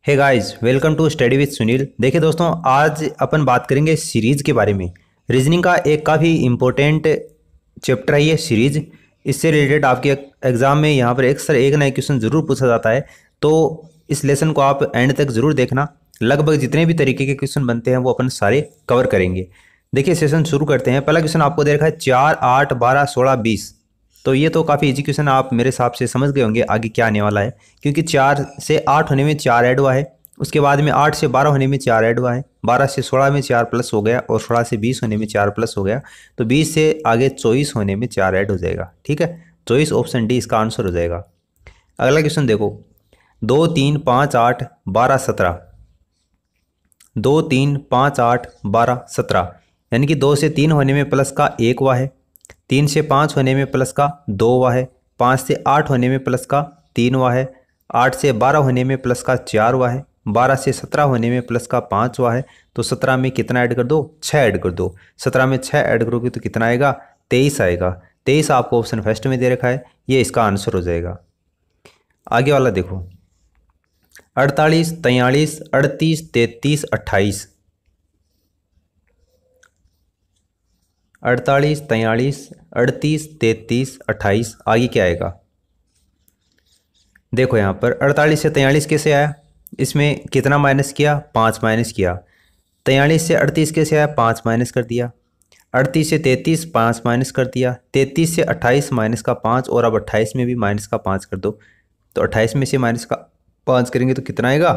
Hey guys, welcome to study with Sunil. देखिए दोस्तों, आज अपन बात करेंगे सीरीज के बारे में। रीजनिंग का एक काफ़ी इम्पोर्टेंट चैप्टर है ये सीरीज। इससे रिलेटेड आपके एग्जाम में यहाँ पर अक्सर एक नया क्वेश्चन जरूर पूछा जाता है, तो इस लेसन को आप एंड तक जरूर देखना। लगभग जितने भी तरीके के क्वेश्चन बनते हैं वो अपन सारे कवर करेंगे। देखिए सेशन शुरू करते हैं। पहला क्वेश्चन आपको दे रखा है 4, 8, 12, 16, 20। तो ये तो काफ़ी इजी क्वेश्चन, आप मेरे हिसाब से समझ गए होंगे आगे क्या आने वाला है, क्योंकि 4 से 8 होने में 4 ऐड हुआ है। उसके बाद में 8 से 12 होने में 4 ऐड हुआ है। 12 से 16 में 4 प्लस हो गया, और 16 से 20 होने में 4 प्लस हो गया। तो 20 से आगे 24 होने में 4 ऐड हो जाएगा। ठीक है, 24 ऑप्शन डी इसका आंसर हो जाएगा। अगला क्वेश्चन देखो, 2, 3, 5, 8, 12, 17। 2, 3, 5, 8, 12, 17, यानी कि 2 से 3 होने में प्लस का 1 हुआ है। 3 से 5 होने में प्लस का 2 हुआ है। 5 से 8 होने में प्लस का 3 हुआ है। 8 से 12 होने में प्लस का 4 हुआ है। 12 से 17 होने में प्लस का 5 हुआ है। तो 17 में कितना ऐड कर दो? 6 ऐड कर दो। 17 में 6 ऐड करोगे तो कितना आएगा? 23 आएगा। 23 आपको ऑप्शन फर्स्ट में दे रखा है, ये इसका आंसर हो जाएगा। आगे वाला देखो, 48, 43, 38, 33, 28। 48, 43, 38, 33, 28। आगे क्या आएगा? देखो यहाँ पर 48 से 43 कैसे आया? इसमें कितना माइनस किया? 5 माइनस किया। 43 से 38 कैसे आया? 5 माइनस कर दिया। 38 से 33 5 माइनस कर दिया। 33 से 28 माइनस का 5, और अब 28 में भी माइनस का 5 कर दो। तो 28 में से माइनस का 5 करेंगे तो कितना आएगा?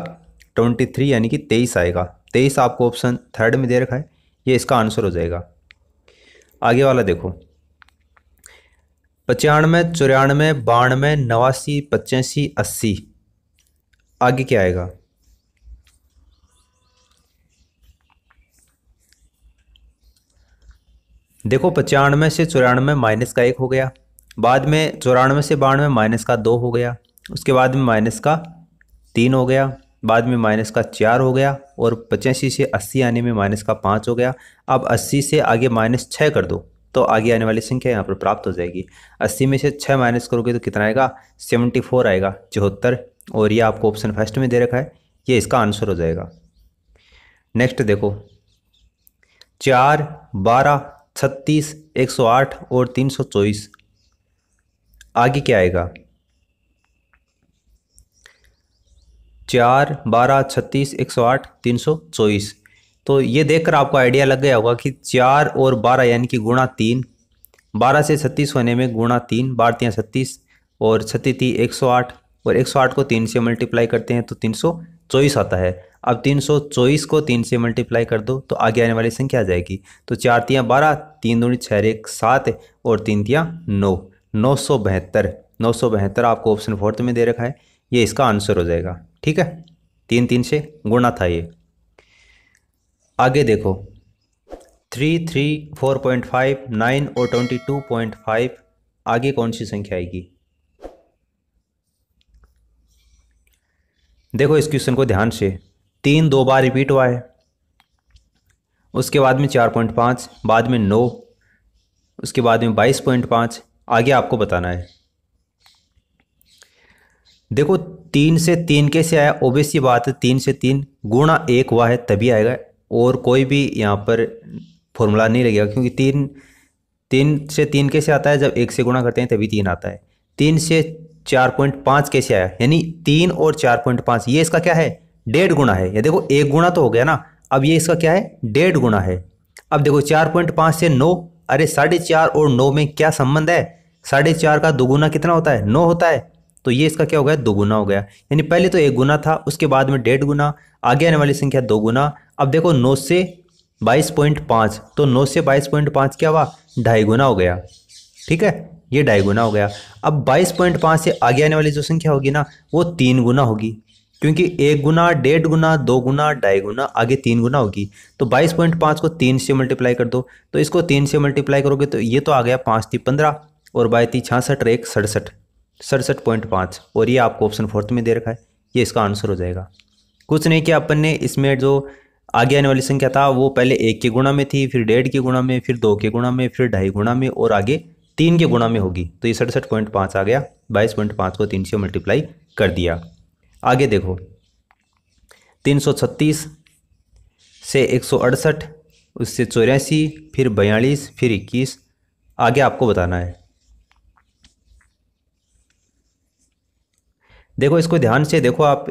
23, यानी कि 23 आएगा। 23 आपको ऑप्शन थर्ड में दे रखा है, ये इसका आंसर हो जाएगा। आगे वाला देखो, 95, 94, 92, 89, 85, 80। आगे क्या आएगा? देखो 95 से 94 माइनस का 1 हो गया। बाद में 94 से 92 माइनस का 2 हो गया। उसके बाद में माइनस का 3 हो गया। बाद में माइनस का 4 हो गया। और 85 से 80 आने में माइनस का 5 हो गया। अब 80 से आगे माइनस 6 कर दो, तो आगे आने वाली संख्या यहाँ पर प्राप्त हो जाएगी। 80 में से 6 माइनस करोगे तो कितना आएगा? 74 आएगा, 74। और ये आपको ऑप्शन फर्स्ट में दे रखा है, ये इसका आंसर हो जाएगा। नेक्स्ट देखो, 4, 12, 36, 108 और 324। आगे क्या आएगा? 4, 12, 36, 108, 324। तो ये देखकर आपको आइडिया लग गया होगा कि 4 और 12 यानी कि गुणा 3। 12 से 36 होने में गुणा 3, 12 36, और 36 108, और 108 को 3 से मल्टीप्लाई करते हैं तो 324 आता है। अब 324 को 3 से मल्टीप्लाई कर दो तो आगे आने वाली संख्या आ जाएगी। तो 4 तियाँ 12, 3 दूनी 6, 1 7, और 3 तियाँ 9, 972। 972 आपको ऑप्शन फोर्थ में दे रखा है, ये इसका आंसर हो जाएगा। ठीक है, 3 3 से गुणा था ये। आगे देखो, 3, 3, 4.5, 9 और 22.5। आगे कौन सी संख्या आएगी? देखो इस क्वेश्चन को ध्यान से, 3 2 बार रिपीट हुआ है। उसके बाद में 4.5, बाद में 9, उसके बाद में 22.5। आगे आपको बताना है। देखो 3 से 3 कैसे आया? ओबियस सी बात है, 3 से 3 गुणा 1 हुआ है तभी आएगा, और कोई भी यहाँ पर फॉर्मूला नहीं लगेगा, क्योंकि 3 से 3 कैसे आता है? जब 1 से गुणा करते हैं तभी 3 आता है। 3 से 4.5 कैसे आया? यानी 3 और 4.5, ये इसका क्या है? 1.5 गुना है। ये देखो 1 गुना तो हो गया ना, अब ये इसका क्या है? 1.5 गुना है। अब देखो 4.5 से 9, अरे 4.5 और 9 में क्या संबंध है? 4.5 का दोगुना कितना होता है? 9 होता है। तो ये इसका क्या हो गया? दोगुना हो गया। यानी पहले तो 1 गुना था, उसके बाद में 1.5 गुना, आगे आने वाली संख्या 2 गुना। अब देखो 9 से 22.5, तो 9 से 22.5 क्या हुआ? 2.5 गुना हो गया। ठीक है, ये 2.5 गुना हो गया। अब 22.5 से आगे आने वाली जो संख्या होगी ना, वो 3 गुना होगी, क्योंकि 1 गुना, 1.5 गुना, 2 गुना, 2.5 गुना, आगे 3 गुना होगी। तो 22.5 को 3 से मल्टीप्लाई कर दो, तो इसको 3 से मल्टीप्लाई करोगे तो ये तो आ गया 5 3 15, और 22 66 और 1 67, 67.5। और ये आपको ऑप्शन फोर्थ में दे रखा है, ये इसका आंसर हो जाएगा। कुछ नहीं किया अपन ने, इसमें जो आगे आने वाली संख्या था वो पहले 1 के गुणा में थी, फिर 1.5 के गुणा में, फिर 2 के गुणा में, फिर 2.5 गुणा में, और आगे 3 के गुणा में होगी। तो ये 67.5 आ गया। 22.5 को 3 से मल्टीप्लाई कर दिया। आगे देखो, 336 से 168, उससे 84, फिर 42, फिर 21, आगे आपको बताना है। देखो इसको ध्यान से देखो, आप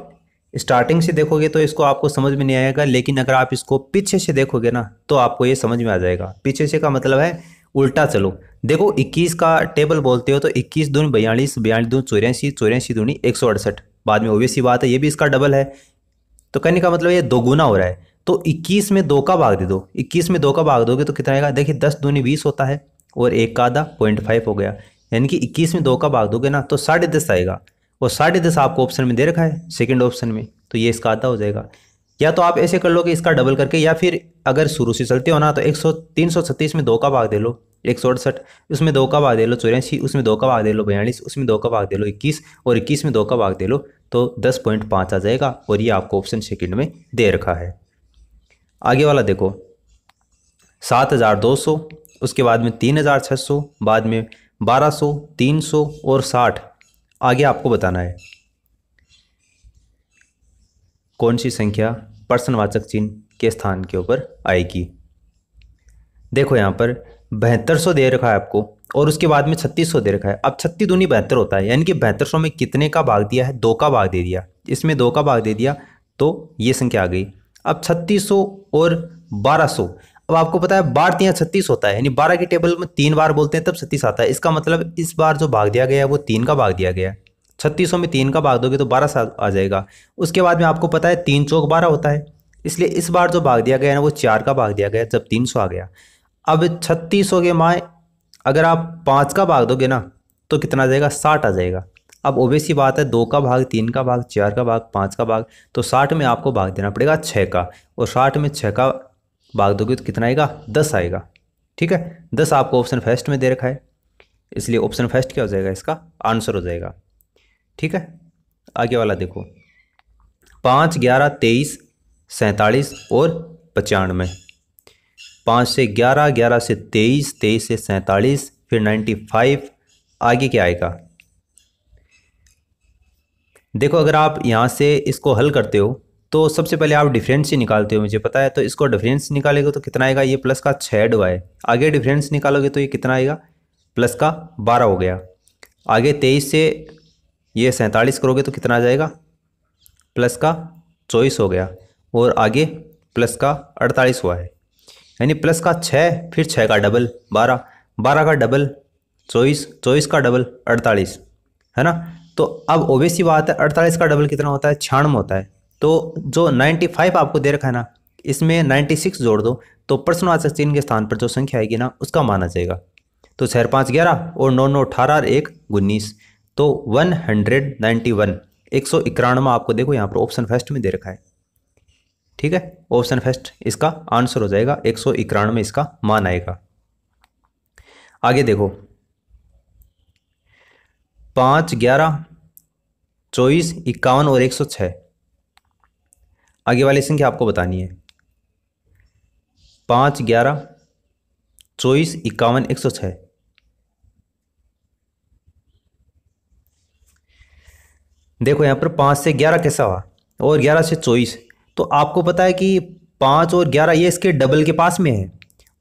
स्टार्टिंग से देखोगे तो इसको आपको समझ में नहीं आएगा, लेकिन अगर आप इसको पीछे से देखोगे ना तो आपको ये समझ में आ जाएगा। पीछे से का मतलब है उल्टा चलो। देखो 21 का टेबल बोलते हो तो 21 दूनी 42, 42 दूनी 84, 84 दूनी 168, बाद में ओबीसी बात है ये भी इसका डबल है। तो कहने का मतलब ये दोगुना हो रहा है। तो 21 में 2 का भाग दे दो, 21 में 2 का भाग दोगे तो कितना आएगा? देखिए 10 दूनी 20 होता है और 1 का आधा 0.5 हो गया, यानी कि 21 में 2 का भाग दोगे ना तो 10.5 आएगा। और 10.5 आपको ऑप्शन में दे रखा है सेकंड ऑप्शन में, तो ये इसका आधा हो जाएगा। या तो आप ऐसे कर लो कि इसका डबल करके, या फिर अगर शुरू से चलते हो ना तो 336 में 2 का भाग दे लो 168, उसमें 2 का भाग दे लो 84, उसमें 2 का भाग दे लो 42, उसमें 2 का भाग दे लो 21, और 21 में 2 का भाग दे लो तो 10.5 आ जाएगा। और ये आपको ऑप्शन सेकंड में दे रखा है। आगे वाला देखो 7200, उसके बाद में 3600, बाद में 1200, 300 और 60। आगे आपको बताना है कौन सी संख्या प्रश्नवाचक चिन्ह के स्थान के ऊपर आएगी। देखो यहाँ पर 7200 दे रखा है आपको, और उसके बाद में 3600 दे रखा है। अब 36 दूनी 72 होता है, यानी कि 7200 में कितने का भाग दिया है? 2 का भाग दे दिया, इसमें 2 का भाग दे दिया तो ये संख्या आ गई। अब 3600 और 1200, अब आपको पता है बार 3 36 होता है, यानी 12 के टेबल में 3 बार बोलते हैं तब 36 आता है। इसका मतलब इस बार जो भाग दिया गया है वो 3 का भाग दिया गया है। 3600 में 3 का भाग दोगे तो 12 आ जाएगा। उसके बाद में आपको पता है 3 चौक 12 होता है, इसलिए इस बार जो भाग दिया गया है ना वो 4 का भाग दिया गया जब 300 आ गया। अब 3600 के माए अगर आप 5 का भाग दोगे ना तो कितना आ जाएगा? 60 आ जाएगा। अब ओबीसी बात है 2 का भाग, 3 का भाग, 4 का भाग, 5 का भाग, तो 60 में आपको भाग देना पड़ेगा 6 का, और 60 में 6 का भाग दोगे तो कितना आएगा? 10 आएगा। ठीक है, 10 आपको ऑप्शन फर्स्ट में दे रखा है, इसलिए ऑप्शन फर्स्ट क्या हो जाएगा? इसका आंसर हो जाएगा। ठीक है, आगे वाला देखो 5, 11, 23, 47 और 95। 5 से 11, 11 से 23, 23 से 47, फिर 95, आगे क्या आएगा? देखो अगर आप यहाँ से इसको हल करते हो तो सबसे पहले आप डिफरेंस ही निकालते हो, मुझे पता है। तो इसको डिफरेंस निकालेगा तो कितना आएगा? ये प्लस का 6 हुआ है। आगे डिफरेंस निकालोगे तो ये कितना आएगा? प्लस का 12 हो गया। आगे 23 से ये 47 करोगे तो कितना आ जाएगा? प्लस का 24 हो गया। और आगे प्लस का 48 हुआ है, यानी प्लस का 6, फिर 6 का डबल 12, 12 का डबल 24, 24 का डबल 48, है ना। तो अब ओबीसी बात है 48 का डबल कितना होता है? 96 होता है। तो जो 95 आपको दे रखा है ना, इसमें 96 जोड़ दो तो प्रश्नवाचक चिन्ह के स्थान पर जो संख्या आएगी ना उसका मान आ जाएगा। तो 4, 5, 11 और 9, 9, 18 और 1, 19, तो 191, 191 आपको देखो यहाँ पर ऑप्शन फर्स्ट में दे रखा है। ठीक है, ऑप्शन फर्स्ट इसका आंसर हो जाएगा, 191 में इसका मान आएगा। आगे देखो 5, 11, 24, 51 और 106, आगे वाली संख्या आपको बतानी है। 5, 11, 24, 51, 106। देखो यहाँ पर 5 से 11 कैसा हुआ और 11 से 24, तो आपको पता है कि 5 और 11 ये इसके डबल के पास में है,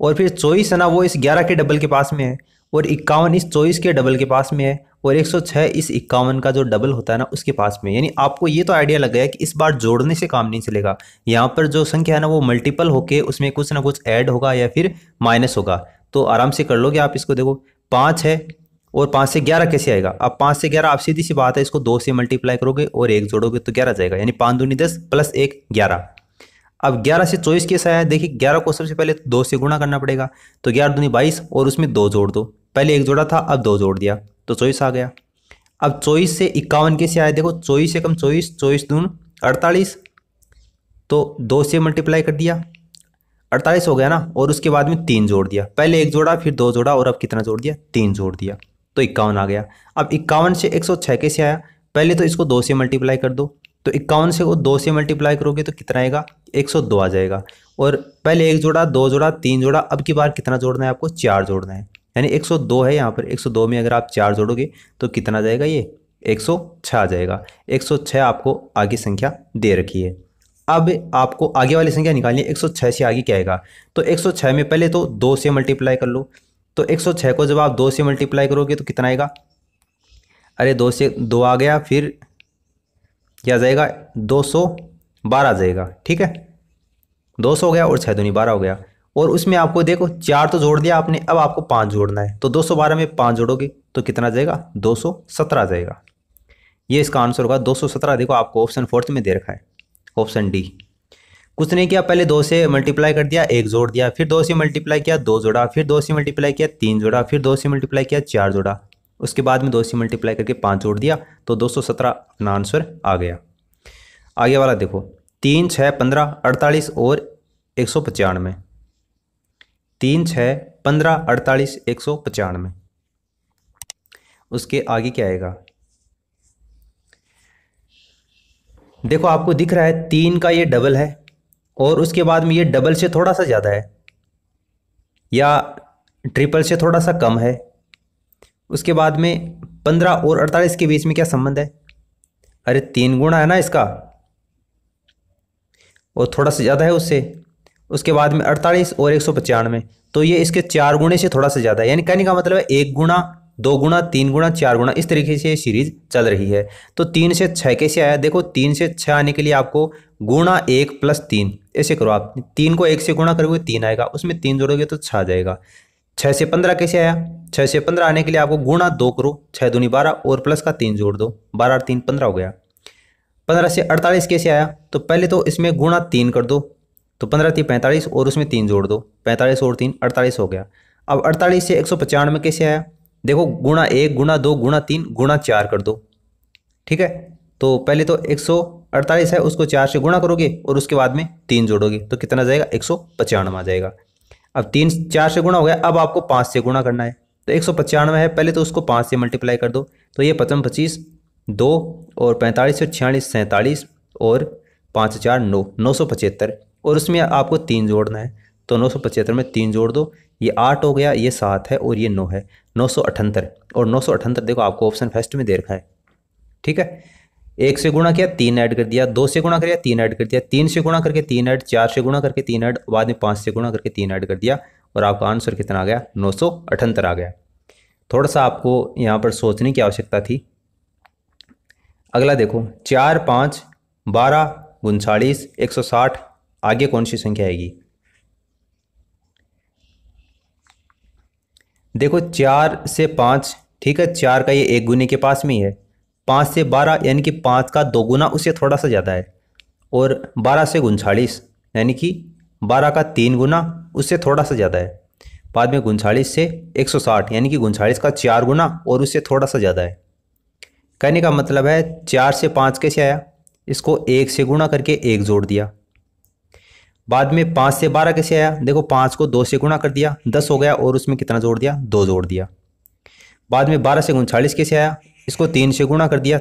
और फिर 24 है ना वो इस 11 के डबल के पास में है, और 51 इस 24 के डबल के पास में है, और 106 इस 51 का जो डबल होता है ना उसके पास में। यानी आपको ये तो आइडिया लग गया कि इस बार जोड़ने से काम नहीं चलेगा, यहाँ पर जो संख्या है ना वो मल्टीपल होके उसमें कुछ ना कुछ ऐड होगा या फिर माइनस होगा। तो आराम से कर लोगे आप इसको। देखो 5 है और 5 से 11 कैसे आएगा? अब 5 से 11 आप सीधी सी बात है इसको 2 से मल्टीप्लाई करोगे और 1 जोड़ोगे तो 11 जाएगा, यानी 5 दूनी 10 प्लस 1 11। अब 11 से 24 कैसा है? देखिए 11 को सबसे पहले 2 से गुणा करना पड़ेगा, तो 11 दूनी 22 और उसमें 2 जोड़ दो। पहले 1 जोड़ा था अब 2 जोड़ दिया तो 24 आ गया। अब 24 से 51 कैसे आया? देखो 24 से कम 24, 24 दून 48, तो 2 से मल्टीप्लाई कर दिया 48 हो गया ना, और उसके बाद में 3 जोड़ दिया। पहले 1 जोड़ा फिर 2 जोड़ा और अब कितना जोड़ दिया? 3 जोड़ दिया तो 51 आ गया। अब 51 से 106 कैसे आया? पहले तो इसको 2 से मल्टीप्लाई कर दो, तो 51 से वो 2 से मल्टीप्लाई करोगे तो कितना आएगा? 102 आ जाएगा। और पहले 1 जोड़ा 2 जोड़ा 3 जोड़ा, अब की बार कितना जोड़ना है आपको? 4 जोड़ना है, यानी 102 है यहाँ पर। 102 में अगर आप 4 जोड़ोगे तो कितना आ जाएगा? ये 106 आ जाएगा। 106 आपको आगे संख्या दे रखी है। अब आपको आगे वाली संख्या निकालनी है, 106 से आगे क्या आएगा। तो 106 में पहले तो 2 से मल्टीप्लाई कर लो। तो 106 को जब आप 2 से मल्टीप्लाई करोगे तो कितना आएगा, अरे 2 से 2 आ गया, फिर क्या जाएगा, 212 आ जाएगा। ठीक है, 200 हो गया और 6 दूनी 12 हो गया। और उसमें आपको देखो 4 तो जोड़ दिया आपने, अब आपको 5 जोड़ना है। तो 212 में 5 जोड़ोगे तो कितना आ जाएगा, 217 आ जाएगा। ये इसका आंसर होगा 217। देखो आपको ऑप्शन 4 में दे रखा है, ऑप्शन डी। कुछ नहीं किया, पहले 2 से मल्टीप्लाई कर दिया, 1 जोड़ दिया, फिर 2 से मल्टीप्लाई किया, 2 जोड़ा, फिर 2 से मल्टीप्लाई किया, 3 जोड़ा, फिर 2 से मल्टीप्लाई किया, 4 जोड़ा, उसके बाद में 2 से मल्टीप्लाई करके 5 जोड़ दिया, तो 217 अपना आंसर आ गया। आगे वाला देखो, 3, 6, 15, 48 और 195। 3, 6, 15, 48, 195। उसके आगे क्या आएगा, देखो आपको दिख रहा है 3 का ये डबल है, और उसके बाद में ये डबल से थोड़ा सा ज़्यादा है या ट्रिपल से थोड़ा सा कम है। उसके बाद में 15 और 48 के बीच में क्या संबंध है, अरे 3 गुना है ना इसका, और थोड़ा सा ज़्यादा है उससे। उसके बाद में 48 और 195, तो ये इसके 4 गुणे से थोड़ा सा ज़्यादा है। यानी कहने का मतलब है 1 गुना, 2 गुना, 3 गुना, 4 गुना, इस तरीके से ये सीरीज चल रही है। तो 3 से 6 कैसे आया, देखो 3 से 6 आने के लिए आपको गुणा 1 प्लस 3 ऐसे करो आप। 3 को 1 से गुणा करोगे 3 आएगा, उसमें 3 जोड़ोगे तो 6 आ जाएगा। 6 से 15 कैसे आया, 6 से 15 आने के लिए आपको गुणा 2 करो, 6 दूनी 12 और प्लस का 3 जोड़ दो, 12 और 3 15 हो गया। 15 से 48 कैसे आया, तो पहले तो इसमें गुणा 3 कर दो, तो 15 थी 45 और उसमें 3 जोड़ दो, 45 और 3 48 हो गया। अब 48 से 195 कैसे आया, देखो गुणा 1 गुणा 2 गुणा 3 गुणा 4 कर दो। ठीक है, तो पहले तो 148 है, उसको 4 से गुणा करोगे और उसके बाद में 3 जोड़ोगे तो कितना जाएगा, 195 आ जाएगा। अब 3 4 से गुणा हो गया, अब आपको 5 से गुणा करना है। तो 195 है, पहले तो उसको 5 से मल्टीप्लाई कर दो, तो ये 55 25 2 और 45 और 46 47 और 5 4 9 975, और उसमें आपको 3 जोड़ना है। तो 975 में 3 जोड़ दो, ये 8 हो गया, ये 7 है और ये 9 है, 978। और 978 देखो आपको ऑप्शन फर्स्ट में दे रखा है। ठीक है, 1 से गुणा किया 3 ऐड कर दिया, 2 से गुणा किया 3 ऐड कर दिया, 3 से गुणा करके 3 ऐड, 4 से गुणा करके 3 ऐड, बाद में 5 से गुणा करके 3 ऐड कर दिया, और आपका आंसर कितना आ गया, 978 आ गया। थोड़ा सा आपको यहाँ पर सोचने की आवश्यकता थी। अगला देखो, 4 5 12 39 160, आगे कौन सी संख्या आएगी। देखो 4 से 5, ठीक है, 4 का ये 1 गुने के पास में ही है। 5 से 12 यानी कि 5 का 2 गुना उससे थोड़ा सा ज़्यादा है, और 12 से 39 यानी कि 12 का 3 गुना उससे थोड़ा सा ज़्यादा है। बाद में 39 से 160 यानी कि 39 का 4 गुना और उससे थोड़ा सा ज़्यादा है। कहने का मतलब है 4 से 5 कैसे आया, इसको 1 से गुणा करके 1 जोड़ दिया। बाद में 5 से 12 कैसे आया, देखो 5 को 2 से गुणा कर दिया, 10 हो गया, और उसमें कितना जोड़ दिया, 2 जोड़ दिया। बाद में 12 से 39 कैसे आया, इसको 3 से गुणा कर दिया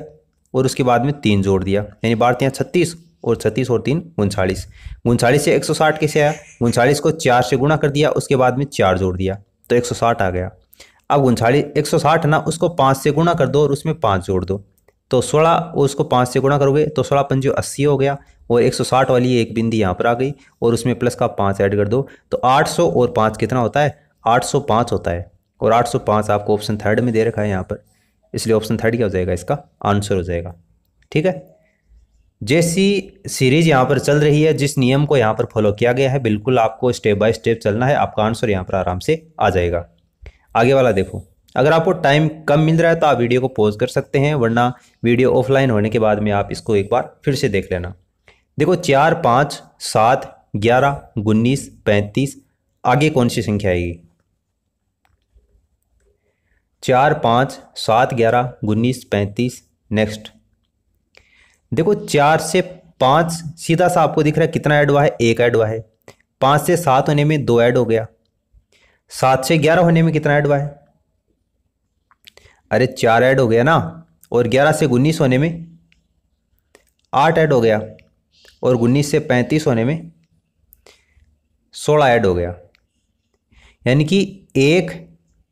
और उसके बाद में 3 जोड़ दिया, यानी 12 36 और 36 और 3 39। 39 से 160 कैसे आया, 39 को 4 से गुणा कर दिया, उसके बाद में 4 जोड़ दिया, तो 160 आ गया। अब 39 160 ना, उसको 5 से गुणा कर दो और उसमें 5 जोड़ दो, तो 16, उसको 5 से गुणा करोगे तो 16 पंजे 80 हो गया, और 160 वाली एक बिंदी यहाँ पर आ गई, और उसमें प्लस का 5 ऐड कर दो, तो 800 और 5 कितना होता है, 805 होता है। और 805 आपको ऑप्शन थर्ड में दे रखा है यहाँ पर, इसलिए ऑप्शन थर्ड क्या हो जाएगा, इसका आंसर हो जाएगा। ठीक है, जैसी सीरीज यहाँ पर चल रही है, जिस नियम को यहाँ पर फॉलो किया गया है, बिल्कुल आपको स्टेप बाय स्टेप चलना है, आपका आंसर यहाँ पर आराम से आ जाएगा। आगे वाला देखो, अगर आपको टाइम कम मिल रहा है तो आप वीडियो को पॉज कर सकते हैं, वरना वीडियो ऑफलाइन होने के बाद में आप इसको एक बार फिर से देख लेना। देखो 4 5 7 11 19 35, आगे कौन सी संख्या आएगी, 4 5 7 11 19 35। नेक्स्ट देखो 4 से 5 सीधा सा आपको दिख रहा है कितना ऐड हुआ है, 1 ऐड हुआ है। 5 से 7 होने में 2 ऐड हो गया। 7 से 11 होने में कितना ऐड हुआ है, अरे 4 ऐड हो गया ना, और 11 से 19 होने में 8 ऐड हो गया, और 19 से 35 होने में 16 ऐड हो गया। यानी कि 1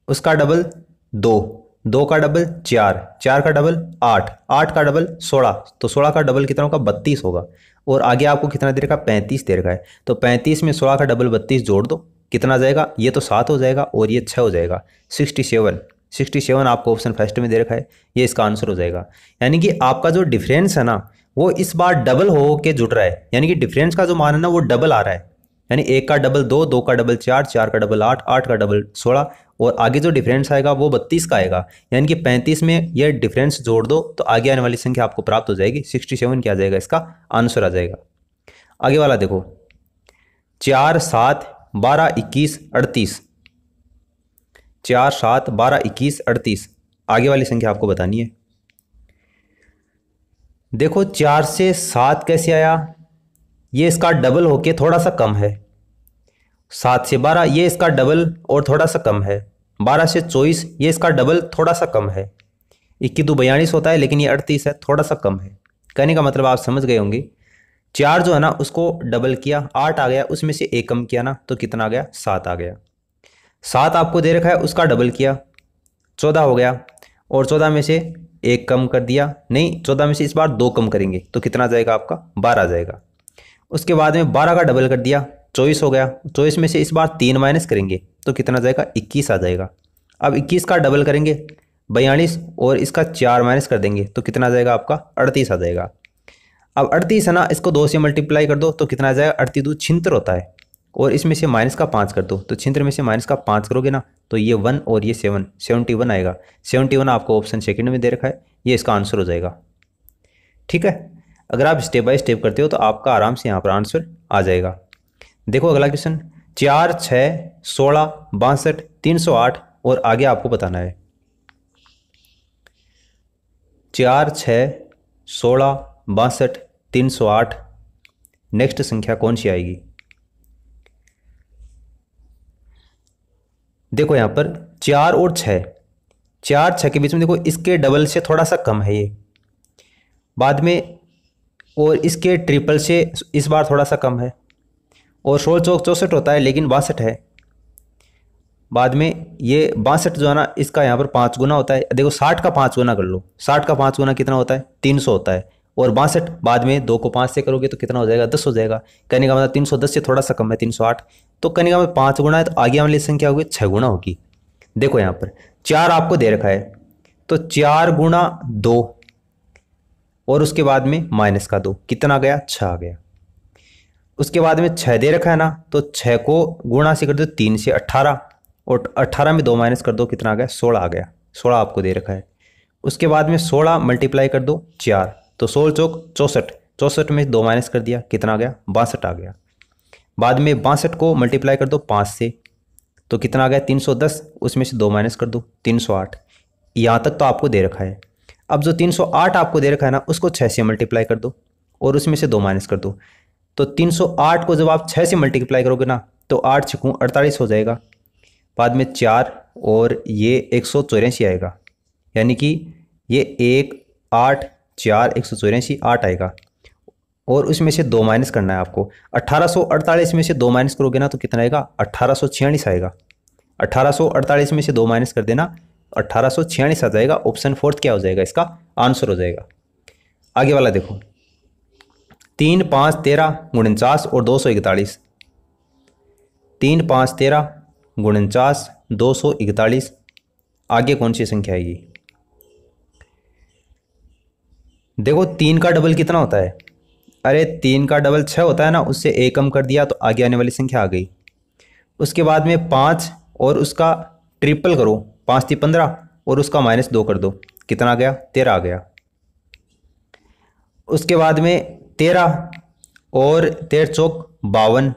उसका डबल 2, 2 का डबल 4, 4 का डबल 8, 8 का डबल 16, तो 16 का डबल कितना होगा 32 होगा। और आगे आपको कितना दे रखा है 35 दे रखा है, तो 35 में 16 का डबल 32 जोड़ दो, कितना जाएगा, ये तो 7 हो जाएगा और ये 6 हो जाएगा, 67। 67 आपको ऑप्शन फर्स्ट में दे रखा है, ये इसका आंसर हो जाएगा। यानी कि आपका जो डिफरेंस है ना वो इस बार डबल हो के जुड़ रहा है, यानी कि डिफरेंस का जो मान है ना वो डबल आ रहा है। यानी 1 का डबल 2, 2 का डबल 4, 4 का डबल 8, 8 का डबल 16, और आगे जो डिफरेंस आएगा वो 32 का आएगा। यानी कि 35 में ये डिफरेंस जोड़ दो तो आगे आने वाली संख्या आपको प्राप्त हो जाएगी, 67 क्या आ जाएगा, इसका आंसर आ जाएगा। आगे वाला देखो, 4, 7, 12, 21, 38, 4, 7, 12, 21, 38, आगे वाली संख्या आपको बतानी है। देखो 4 से 7 कैसे आया, ये इसका डबल होके थोड़ा सा कम है। 7 से 12 ये इसका डबल और थोड़ा सा कम है। 12 से 24 ये इसका डबल थोड़ा सा कम है। 21 2 42 होता है, लेकिन ये 38 है, थोड़ा सा कम है। कहने का मतलब आप समझ गए होंगे। 4 जो है ना उसको डबल किया, 8 आ गया, उसमें से 1 कम किया ना तो कितना आ गया, 7 आ गया। 7 आपको दे रखा है, उसका डबल किया, 14 हो गया, और 14 में से 1 कम कर दिया, नहीं 14 में से इस बार 2 कम करेंगे तो कितना आ जाएगा आपका, 12 आ जाएगा। उसके बाद में 12 का डबल कर दिया, 24 हो गया, 24 में से इस बार 3 माइनस करेंगे तो कितना जाएगा, 21 आ जाएगा। अब 21 का डबल करेंगे 42, और इसका 4 माइनस कर देंगे तो कितना आ जाएगा आपका, 38 आ जाएगा। अब 38 है ना, इसको 2 से मल्टीप्लाई कर दो तो कितना आ जाएगा, 38 2 छिहत्तर होता है, और इसमें से माइनस का 5 कर दो तो छिहत्तर में से माइनस का 5 करोगे ना तो ये 1 और ये 7, 71 आएगा। 71 आपको ऑप्शन सेकंड में दे रखा है, ये इसका आंसर हो जाएगा। ठीक है, अगर आप स्टेप बाय स्टेप करते हो तो आपका आराम से यहाँ पर आंसर आ जाएगा। देखो अगला क्वेश्चन, 4, 6, 16, 62, 308, और आगे आपको बताना है। 4, 6, 16, 62, 308, नेक्स्ट संख्या कौन सी आएगी। देखो यहाँ पर 4 और 6, 4 6 के बीच में देखो इसके डबल से थोड़ा सा कम है ये, बाद में और इसके ट्रिपल से इस बार थोड़ा सा कम है, और 16 चौक 64 होता है लेकिन 62 है। बाद में ये 62 जो है ना इसका यहाँ पर 5 गुना होता है। देखो 60 का 5 गुना कर लो, 60 का 5 गुना कितना होता है, 300 होता है, और 62 बाद में 2 को 5 से करोगे तो कितना हो जाएगा, 10 हो जाएगा। कहने का मतलब 310 से थोड़ा सा कम है, 308, तो कहने का मतलब 5 गुना है, तो आगे वाली संख्या होगी 6 गुना होगी। देखो यहाँ पर 4 आपको दे रखा है, तो 4 गुना 2, और उसके बाद में माइनस का 2, कितना आ गया, 6 आ गया। उसके बाद में 6 दे रखा है ना, तो 6 को गुणा से कर दो 3 से 18, और 18 में 2 माइनस कर दो, कितना आ गया, 16 आ गया। 16 आपको दे रखा है। उसके बाद में 16 मल्टीप्लाई कर दो 4, तो 16 चौक 64, 64 में 2 माइनस कर दिया, कितना आ गया, 62 आ गया। बाद में 62 को मल्टीप्लाई कर दो 5 से, तो कितना आ गया, 310, उसमें से 2 माइनस कर दो, 308। यहाँ तक तो आपको दे रखा है। अब जो 308 आपको दे रखा है ना उसको 6 से मल्टीप्लाई कर दो, और उसमें से 2 माइनस कर दो, तो 308 को जब आप 6 से मल्टीप्लाई करोगे ना तो 8 6 48 हो जाएगा। बाद में 4 और ये 184 आएगा, यानी कि ये 1 8 4 184 8 आएगा, और उसमें से 2 माइनस करना है आपको। 1848 में से 2 माइनस करोगे ना तो कितना आएगा, 1846 आएगा। 1848 में से 2 माइनस कर देना, 1846 आ जाएगा। ऑप्शन फोर्थ क्या हो जाएगा, इसका आंसर हो जाएगा। आगे वाला देखो, 3 5 13 49 और 241, 3 5 13 49 241, आगे कौन सी संख्या आएगी। देखो 3 का डबल कितना होता है, अरे 3 का डबल 6 होता है ना, उससे 1 कम कर दिया तो आगे आने वाली संख्या आ गई। उसके बाद में 5 और उसका ट्रिपल करो, 5 3 15, और उसका -2 कर दो, कितना आ गया, 13 आ गया। उसके बाद में 13 और 13 चौक 52,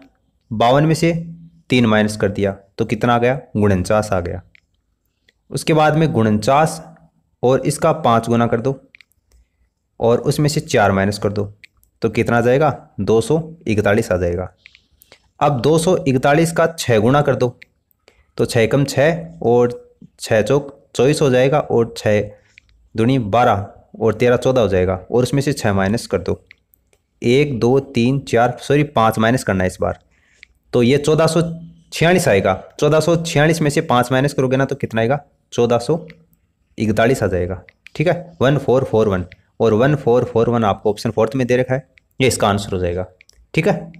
52 में से 3 माइनस कर दिया तो कितना आ गया, 49 आ गया। उसके बाद में 49 और इसका 5 गुना कर दो, और उसमें से 4 माइनस कर दो तो कितना आ जाएगा, 241 आ जाएगा। अब 241 का 6 गुना कर दो, तो 6 कम 6 और 6 चौक 24 हो जाएगा, और 6 दूनी 12 और 13 14 हो जाएगा, और उसमें से 6 माइनस कर दो, 1 2 3 4 सॉरी 5 माइनस करना है इस बार, तो ये 1446 आएगा। 1446 में से 5 माइनस करोगे ना तो कितना आएगा, 1441 41 आ जाएगा। ठीक है, 1441 और 1441 आपको ऑप्शन फोर्थ में दे रखा है, ये इसका आंसर हो जाएगा। ठीक है,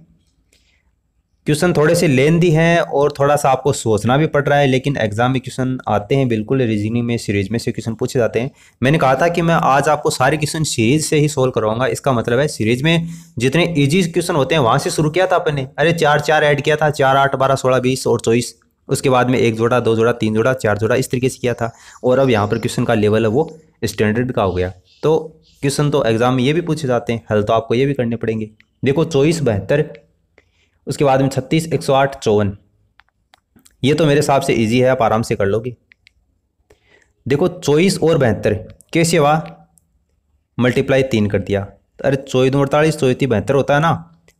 क्वेश्चन थोड़े से लेंदी हैं और थोड़ा सा आपको सोचना भी पड़ रहा है, लेकिन एग्जाम में क्वेश्चन आते हैं, बिल्कुल रीजनिंग में सीरीज में से क्वेश्चन पूछे जाते हैं। मैंने कहा था कि मैं आज आपको सारे क्वेश्चन सीरीज से ही सोल्व करवाऊंगा। इसका मतलब है सीरीज में जितने इजी क्वेश्चन होते हैं वहां से शुरू किया था अपन ने। अरे 4 ऐड किया था, 4 8 12 16 20 और 24, उसके बाद में 1 जोड़ा 2 जोड़ा 3 जोड़ा 4 जोड़ा इस तरीके से किया था। और अब यहाँ पर क्वेश्चन का लेवल है वो स्टैंडर्ड का हो गया। तो क्वेश्चन तो एग्जाम में ये भी पूछे जाते हैं, हल तो आपको ये भी करने पड़ेंगे। देखो 24 72, उसके बाद में 36 108 54, ये तो मेरे हिसाब से इजी है, आप आराम से कर लोगे। देखो 24 और 72 कैसे हुआ, मल्टीप्लाई 3 कर दिया। अरे 24 48 24 72 होता है ना,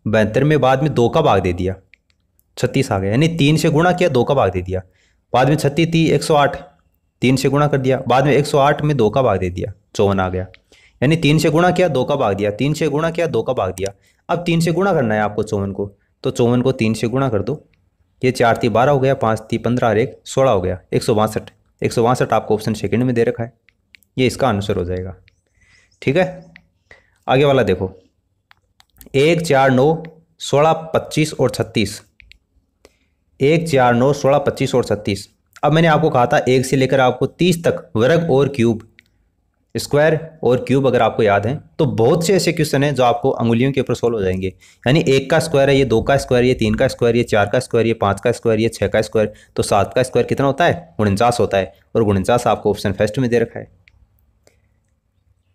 72 में बाद में 2 का भाग दे दिया, 36 आ गया। यानी 3 से गुणा किया, 2 का भाग दे दिया। बाद में 36 30 108, 3 से गुणा कर दिया। बाद में 108 में 2 का भाग दे दिया, 54 आ गया। यानी 3 से गुणा किया, 2 का भाग दिया, 3 से गुणा किया, 2 का भाग दिया। अब 3 से गुणा करना है आपको 54 को, तो 54 को 3 से गुणा कर दो। ये 4 3 12 हो गया, 5 3 15 और 1 16 हो गया, 162। 162 आपको ऑप्शन सेकंड में दे रखा है, ये इसका आंसर हो जाएगा। ठीक है, आगे वाला देखो 1 4 9 16 25 और 36। 1 4 9 16 25 और 36। अब मैंने आपको कहा था 1 से लेकर आपको 30 तक वर्ग और क्यूब, स्क्वायर और क्यूब अगर आपको याद है तो बहुत से ऐसे क्वेश्चन हैं जो आपको अंगुलियों के ऊपर सोल्व हो जाएंगे। यानी 1 का स्क्वायर है, ये 2 का स्क्वायर, ये 3 का स्क्वायर, ये 4 का स्क्वायर, ये 5 का स्क्वायर, ये 6 का स्क्वायर, तो 7 का स्क्वायर कितना होता है, 49 होता है। और 49 आपको ऑप्शन फर्स्ट में दे रखा है।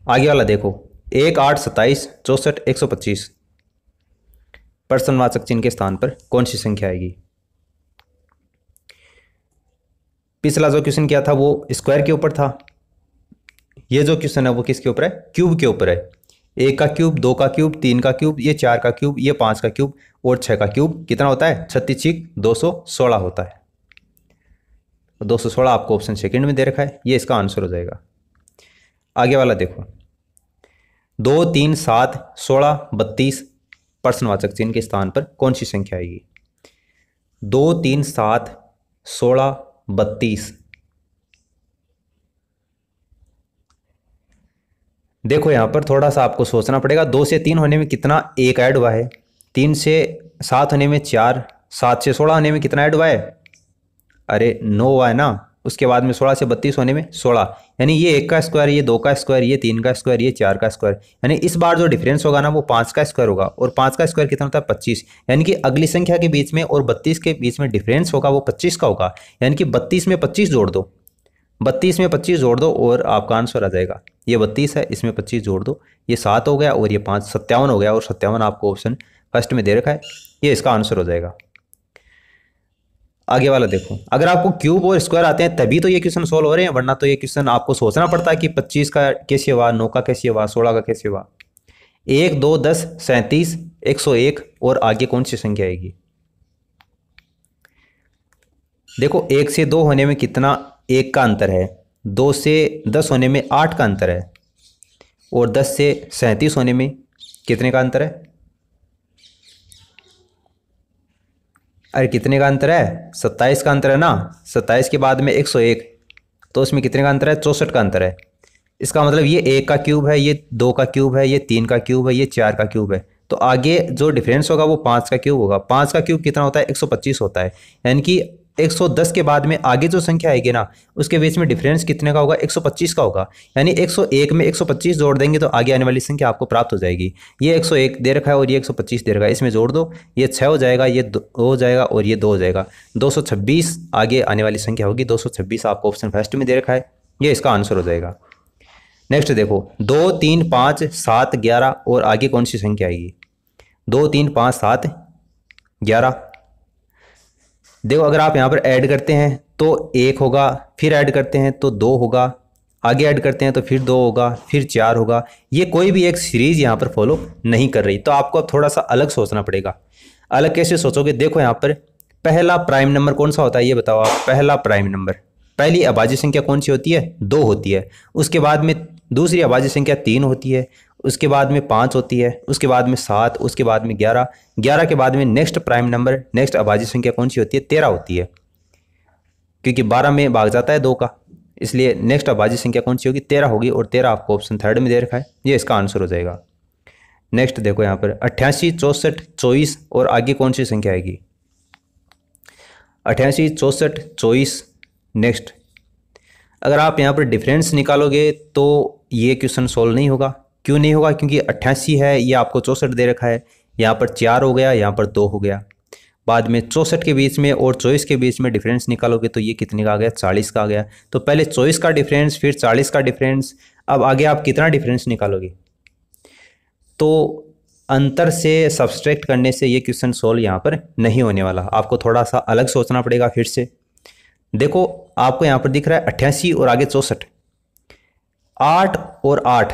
आगे वाला देखो 1 8 27 64 125, प्रश्नवाचक चिन्ह के स्थान पर कौन सी संख्या आएगी। पिछला जो क्वेश्चन किया था वो स्क्वायर के ऊपर था, ये जो क्वेश्चन है वो किसके ऊपर है, क्यूब के ऊपर है। 1 का क्यूब, 2 का क्यूब, 3 का क्यूब, ये 4 का क्यूब, ये 5 का क्यूब और 6 का क्यूब कितना होता है, 36 216 होता है। 216 आपको ऑप्शन सेकंड में दे रखा है, ये इसका आंसर हो जाएगा। आगे वाला देखो 2 3 7 16 32, प्रश्नवाचक चिन्ह के स्थान पर कौन सी संख्या आएगी। 2 3 7 16 32। देखो यहाँ पर थोड़ा सा आपको सोचना पड़ेगा। 2 से 3 होने में कितना 1 ऐड हुआ है, 3 से 7 होने में 4, 7 से 16 होने में कितना ऐड हुआ है, अरे 9 हुआ है ना। उसके बाद में 16 से 32 होने में 16, यानी ये 1 का स्क्वायर, ये 2 का स्क्वायर, ये 3 का स्क्वायर, ये 4 का स्क्वायर। यानी इस बार जो डिफरेंस होगा ना वो 5 का स्क्वायर होगा, और 5 का स्क्वायर कितना होता है 25। यानी कि अगली संख्या के बीच में और 32 के बीच में डिफरेंस होगा वो 25 का होगा। यानी कि 32 में 25 जोड़ दो, 32 में 25 जोड़ दो और आपका आंसर आ जाएगा। ये 32 है, इसमें 25 जोड़ दो, ये 7 हो गया और ये 5 57 हो गया। और 57 आपको ऑप्शन फर्स्ट में दे रखा है, ये इसका आंसर हो जाएगा। आगे वाला देखो, अगर आपको क्यूब और स्क्वायर आते हैं तभी तो ये क्वेश्चन सोल्व हो रहे हैं, वरना तो ये क्वेश्चन आपको सोचना पड़ता है कि 25 का कैसे हुआ, 9 का कैसे हुआ, 16 का कैसे हुआ। 1 2 10 37 101 और आगे कौन सी संख्या आएगी। देखो 1 से 2 होने में कितना 1 का अंतर है, 2 से 10 होने में 8 का अंतर है, और 10 से 37 होने में कितने का अंतर है, अरे कितने का अंतर है, 27 का अंतर है ना। 27 के बाद में 101, तो उसमें कितने का अंतर है, 64 का अंतर है। इसका मतलब ये 1 का क्यूब है, ये 2 का क्यूब है, ये 3 का क्यूब है, ये 4 का क्यूब है। तो आगे जो डिफरेंस होगा वो 5 का क्यूब होगा। 5 का क्यूब कितना होता है, 125 होता है। यानी कि 110 के बाद में आगे जो संख्या आएगी ना उसके बीच में डिफरेंस कितने का होगा, 125 का होगा। यानी 101 में 125 जोड़ देंगे तो आगे आने वाली संख्या आपको प्राप्त हो जाएगी। ये 101 दे रखा है और ये 125 दे रखा है, इसमें जोड़ दो, ये 6 हो जाएगा, ये 2 हो जाएगा और ये 2 हो जाएगा। 226 आगे आने वाली संख्या होगी। 226 आपको ऑप्शन फर्स्ट में दे रखा है, ये इसका आंसर हो जाएगा। नेक्स्ट देखो 2 3 5 7 11 और आगे कौन सी संख्या आएगी। 2 3 5 7 11। देखो अगर आप यहाँ पर ऐड करते हैं तो 1 होगा, फिर ऐड करते हैं तो 2 होगा, आगे ऐड करते हैं तो फिर 2 होगा, फिर 4 होगा। ये कोई भी एक सीरीज यहाँ पर फॉलो नहीं कर रही, तो आपको अब थोड़ा सा अलग सोचना पड़ेगा। अलग कैसे सोचोगे, देखो यहाँ पर पहला प्राइम नंबर कौन सा होता है ये बताओ आप। पहला प्राइम नंबर, पहली अभाज्य संख्या कौन सी होती है, 2 होती है। उसके बाद में दूसरी अभाज्य संख्या 3 होती है, उसके बाद में 5 होती है, उसके बाद में 7, उसके बाद में 11, 11 के बाद में नेक्स्ट प्राइम नंबर, नेक्स्ट अभाज्य संख्या कौन सी होती है, 13 होती है, क्योंकि 12 में भाग जाता है 2 का। इसलिए नेक्स्ट अभाज्य संख्या कौन सी होगी, 13 होगी, और 13 आपको ऑप्शन थर्ड में दे रखा है, ये इसका आंसर हो जाएगा। नेक्स्ट देखो यहाँ पर 88, 64, 24 और आगे कौन सी संख्या आएगी, 88, 64, 24। नेक्स्ट अगर आप यहाँ पर डिफरेंस निकालोगे तो ये क्वेश्चन सॉल्व नहीं होगा। क्यों नहीं होगा, क्योंकि 88 है, ये आपको 64 दे रखा है, यहाँ पर 4 हो गया, यहाँ पर 2 हो गया। बाद में 64 के बीच में और 24 के बीच में डिफरेंस निकालोगे तो ये कितने का आ गया, 40 का आ गया। तो पहले 24 का डिफरेंस, फिर 40 का डिफरेंस, अब आगे आप कितना डिफरेंस निकालोगे। तो अंतर से सब्सट्रैक्ट करने से ये क्वेश्चन सॉल्व यहाँ पर नहीं होने वाला, आपको थोड़ा सा अलग सोचना पड़ेगा। फिर से देखो आपको यहाँ पर दिख रहा है 88 और आगे 64, 8 और 8,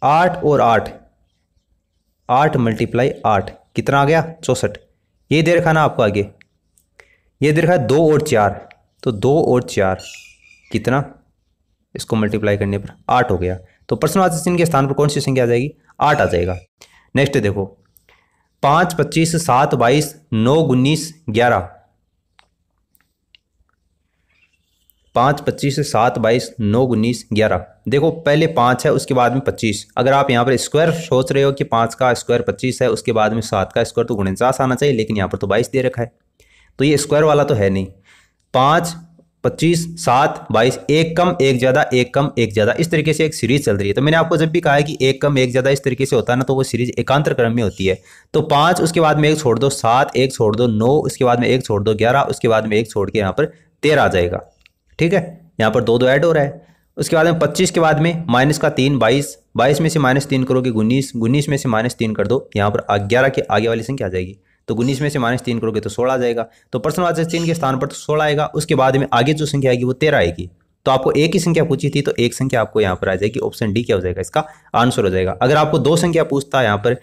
8 और 8, 8 मल्टीप्लाई 8 कितना आ गया, 64। ये दे रखा ना आपको आगे, ये दे रखा है 2 और 4, तो 2 और 4 कितना, इसको मल्टीप्लाई करने पर 8 हो गया। तो प्रश्नवाची चिन्ह के स्थान पर कौन सी संख्या आ जाएगी, 8 आ जाएगा। नेक्स्ट देखो 5, 25, 7, 22, 9, 19, 11, 5, 25, 7, 22, 9, 19, 11। देखो पहले 5 है, उसके बाद में 25। अगर आप यहाँ पर स्क्वायर सोच रहे हो कि 5 का स्क्वायर 25 है, उसके बाद में 7 का स्क्वायर, तो 49 आना चाहिए, लेकिन यहाँ पर तो 22 दे रखा है, तो ये स्क्वायर वाला तो है नहीं। 5, 25, 7, 22, एक कम एक ज़्यादा, एक कम एक ज़्यादा, इस तरीके से एक सीरीज चल रही है। तो मैंने आपको जब भी कहा है कि एक कम एक ज़्यादा इस तरीके से होता है ना, तो वो सीरीज एकांतर क्रम में होती है। तो 5 उसके बाद में एक छोड़ दो, 7 एक छोड़ दो, 9 उसके बाद में एक छोड़ दो, 11 उसके बाद में एक छोड़ के यहाँ पर 13 आ जाएगा। ठीक है, यहाँ पर 2 2 ऐड हो रहा है। उसके बाद में 25 के बाद में माइनस का 3, 22, 22 में से -3 करोगे 19, 19 में से -3 कर दो, यहाँ पर 11 के आगे वाली संख्या आ जाएगी। तो 19 में से -3 करोगे तो 16 आ जाएगा। तो प्रश्नवाचक चिन्ह के स्थान पर तो 16 आएगा, उसके बाद में आगे जो संख्या आएगी वो 13 आएगी। तो आपको एक ही संख्या पूछी थी, तो एक संख्या आपको यहाँ पर आ जाएगी, ऑप्शन डी क्या हो जाएगा, इसका आंसर हो जाएगा। अगर आपको 2 संख्या पूछता है, यहाँ पर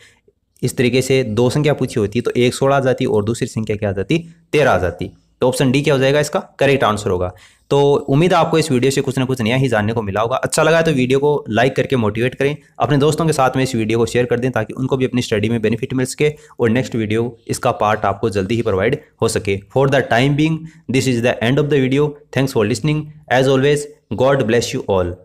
इस तरीके से 2 संख्या पूछी होती तो एक 16 आ जाती और दूसरी संख्या क्या आ जाती, 13 आ जाती। तो ऑप्शन डी क्या हो जाएगा, इसका करेक्ट आंसर होगा। तो उम्मीद है आपको इस वीडियो से कुछ ना कुछ नया ही जानने को मिला होगा। अच्छा लगा तो वीडियो को लाइक करके मोटिवेट करें, अपने दोस्तों के साथ में इस वीडियो को शेयर कर दें, ताकि उनको भी अपनी स्टडी में बेनिफिट मिल सके और नेक्स्ट वीडियो इसका पार्ट आपको जल्दी ही प्रोवाइड हो सके। For the time being this is the end of the video. Thanks for listening. As always, God bless you all.